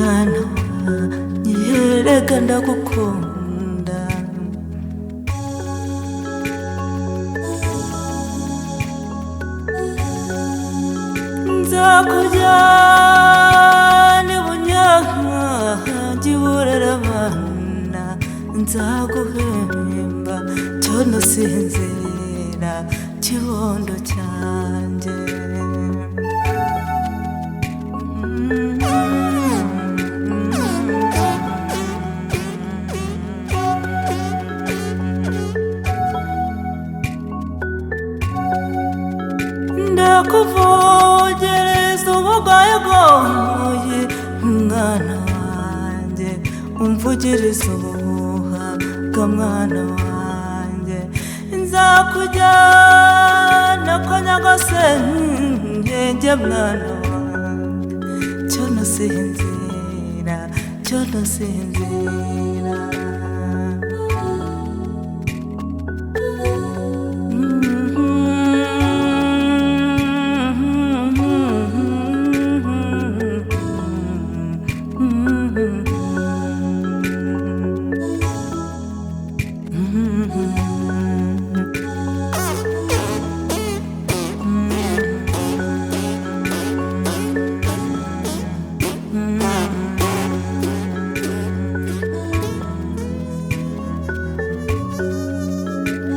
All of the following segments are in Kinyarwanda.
mwana nyereka ndagukunda nzakujyana ibunyanka burera abana nzaguhemba cyono sinzira kibondo cyanjye ndakuvogereza ubugoyegoye mwana wanjye umvugiriza ubuhuha bwa mwana wanjye nzakujyana kwa nyagosenge mwana wanjye cyono sinzira cyono sinzira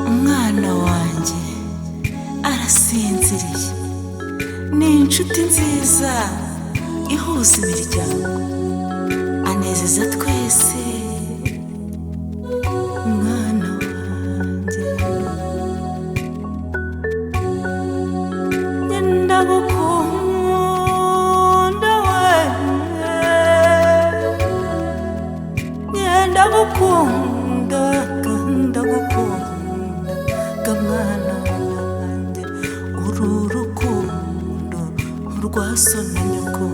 umwana wanjye arasinziriye ni inshuti nziza ihuza imiryango anezeza twese umwana wanjye ngenda gukunda we ngenda gukunda ngenda gukunda mwana wanjye uru rukundo rwa so na nyoko